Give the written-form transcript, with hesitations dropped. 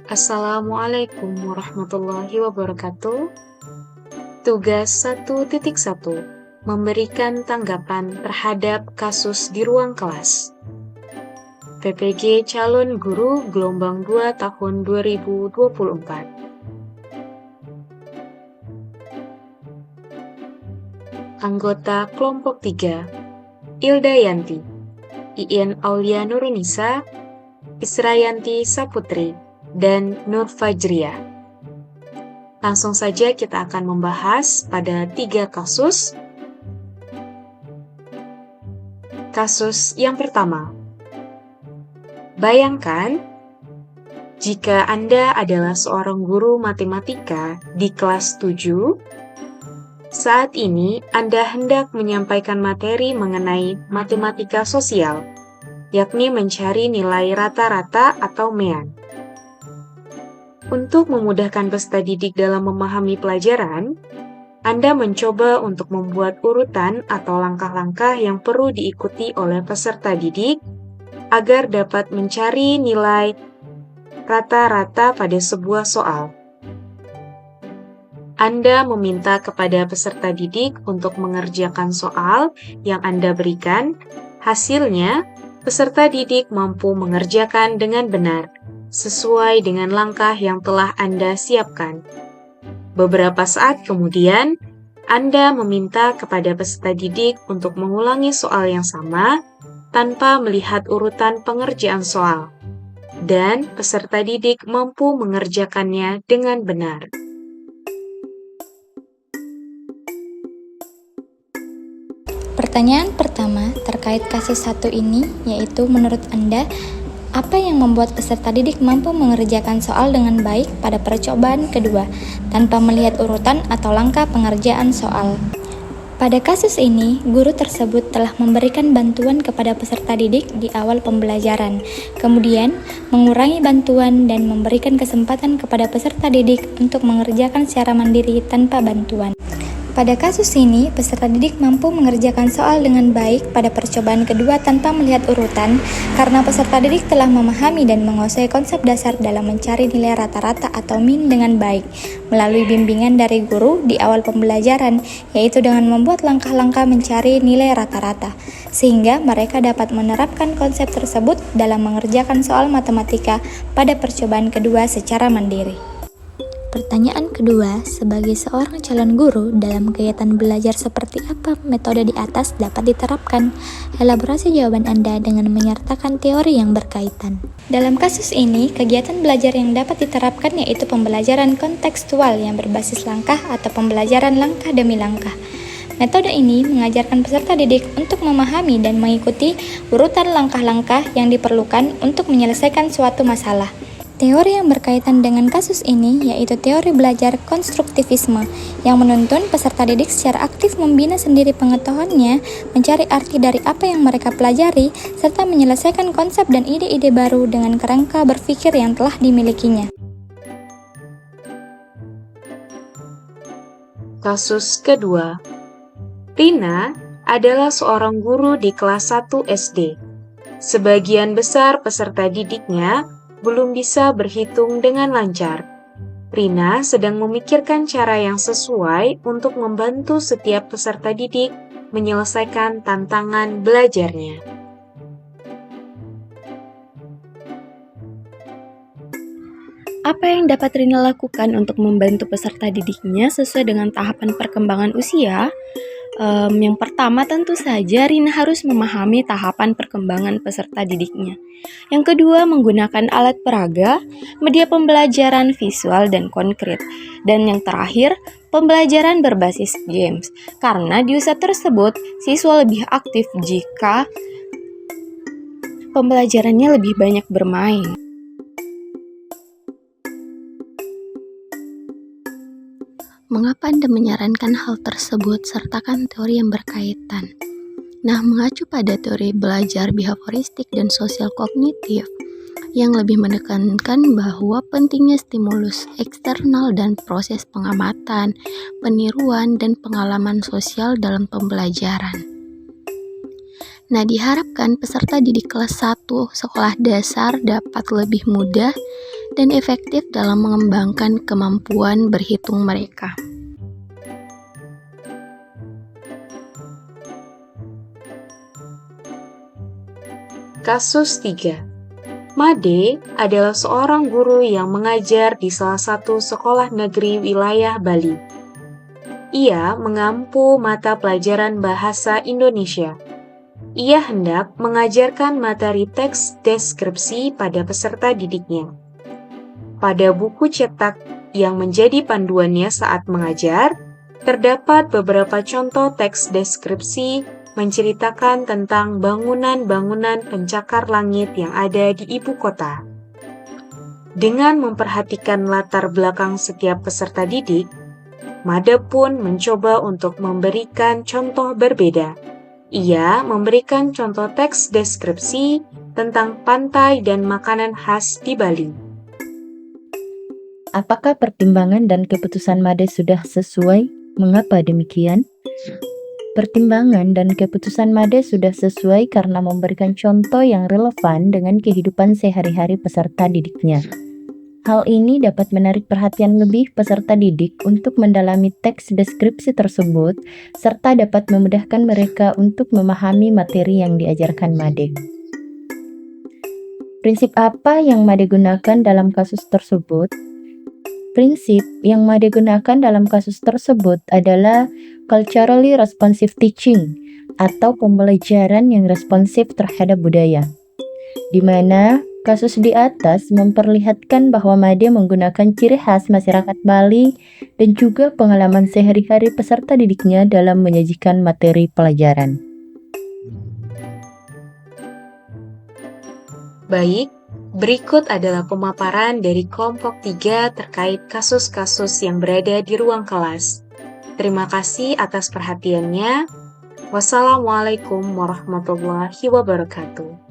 Assalamualaikum warahmatullahi wabarakatuh. Tugas 1.1. Memberikan tanggapan terhadap kasus di ruang kelas. PPG Calon Guru Gelombang 2 tahun 2024. Anggota kelompok 3, Ilda Yanti, Iin Aulia Nurunisa, Israyanti Saputri, dan Nur Fajriah. Langsung saja kita akan membahas pada 3 kasus. Kasus yang pertama. Bayangkan, jika Anda adalah seorang guru matematika di kelas 7, saat ini Anda hendak menyampaikan materi mengenai matematika sosial, yakni mencari nilai rata-rata atau MEAN. Untuk memudahkan peserta didik dalam memahami pelajaran, Anda mencoba untuk membuat urutan atau langkah-langkah yang perlu diikuti oleh peserta didik agar dapat mencari nilai rata-rata pada sebuah soal. Anda meminta kepada peserta didik untuk mengerjakan soal yang Anda berikan. Hasilnya, peserta didik mampu mengerjakan dengan benar, sesuai dengan langkah yang telah Anda siapkan. Beberapa saat kemudian, Anda meminta kepada peserta didik untuk mengulangi soal yang sama tanpa melihat urutan pengerjaan soal, dan peserta didik mampu mengerjakannya dengan benar. Pertanyaan pertama terkait kasus satu ini, yaitu menurut Anda, apa yang membuat peserta didik mampu mengerjakan soal dengan baik pada percobaan kedua, tanpa melihat urutan atau langkah pengerjaan soal? Pada kasus ini, guru tersebut telah memberikan bantuan kepada peserta didik di awal pembelajaran, kemudian mengurangi bantuan dan memberikan kesempatan kepada peserta didik untuk mengerjakan secara mandiri tanpa bantuan. Pada kasus ini, peserta didik mampu mengerjakan soal dengan baik pada percobaan kedua tanpa melihat urutan, karena peserta didik telah memahami dan menguasai konsep dasar dalam mencari nilai rata-rata atau min dengan baik, melalui bimbingan dari guru di awal pembelajaran, yaitu dengan membuat langkah-langkah mencari nilai rata-rata, sehingga mereka dapat menerapkan konsep tersebut dalam mengerjakan soal matematika pada percobaan kedua secara mandiri. Pertanyaan kedua, sebagai seorang calon guru, dalam kegiatan belajar seperti apa metode di atas dapat diterapkan? Elaborasi jawaban Anda dengan menyertakan teori yang berkaitan. Dalam kasus ini, kegiatan belajar yang dapat diterapkan yaitu pembelajaran kontekstual yang berbasis langkah atau pembelajaran langkah demi langkah. Metode ini mengajarkan peserta didik untuk memahami dan mengikuti urutan langkah-langkah yang diperlukan untuk menyelesaikan suatu masalah. Teori yang berkaitan dengan kasus ini yaitu teori belajar konstruktivisme yang menuntun peserta didik secara aktif membina sendiri pengetahuannya, mencari arti dari apa yang mereka pelajari, serta menyelesaikan konsep dan ide-ide baru dengan kerangka berpikir yang telah dimilikinya. Kasus kedua. Rina adalah seorang guru di kelas 1 SD. Sebagian besar peserta didiknya belum bisa berhitung dengan lancar. Rina sedang memikirkan cara yang sesuai untuk membantu setiap peserta didik menyelesaikan tantangan belajarnya. Apa yang dapat Rina lakukan untuk membantu peserta didiknya sesuai dengan tahapan perkembangan usia? Yang pertama tentu saja Rina harus memahami tahapan perkembangan peserta didiknya. Yang kedua, menggunakan alat peraga, media pembelajaran visual dan konkret. Dan yang terakhir, pembelajaran berbasis games. Karena di usia tersebut, siswa lebih aktif jika pembelajarannya lebih banyak bermain. Mengapa Anda menyarankan hal tersebut? Sertakan teori yang berkaitan. Nah, mengacu pada teori belajar behavioristik dan sosial kognitif yang lebih menekankan bahwa pentingnya stimulus eksternal dan proses pengamatan, peniruan, dan pengalaman sosial dalam pembelajaran. Nah, diharapkan peserta didik kelas 1 sekolah dasar dapat lebih mudah dan efektif dalam mengembangkan kemampuan berhitung mereka. Kasus 3. Made adalah seorang guru yang mengajar di salah satu sekolah negeri wilayah Bali. Ia mengampu mata pelajaran bahasa Indonesia. Ia hendak mengajarkan materi teks deskripsi pada peserta didiknya. Pada buku cetak yang menjadi panduannya saat mengajar, terdapat beberapa contoh teks deskripsi menceritakan tentang bangunan-bangunan pencakar langit yang ada di ibu kota. Dengan memperhatikan latar belakang setiap peserta didik, Made pun mencoba untuk memberikan contoh berbeda. Ia memberikan contoh teks deskripsi tentang pantai dan makanan khas di Bali. Apakah pertimbangan dan keputusan Made sudah sesuai? Mengapa demikian? Pertimbangan dan keputusan Made sudah sesuai karena memberikan contoh yang relevan dengan kehidupan sehari-hari peserta didiknya. Hal ini dapat menarik perhatian lebih peserta didik untuk mendalami teks deskripsi tersebut, serta dapat memudahkan mereka untuk memahami materi yang diajarkan Made. Prinsip apa yang Made gunakan dalam kasus tersebut? Prinsip yang Made gunakan dalam kasus tersebut adalah culturally responsive teaching atau pembelajaran yang responsif terhadap budaya, di mana kasus di atas memperlihatkan bahwa Made menggunakan ciri khas masyarakat Bali dan juga pengalaman sehari-hari peserta didiknya dalam menyajikan materi pelajaran. Baik, berikut adalah pemaparan dari kelompok 3 terkait kasus-kasus yang berada di ruang kelas. Terima kasih atas perhatiannya. Wassalamualaikum warahmatullahi wabarakatuh.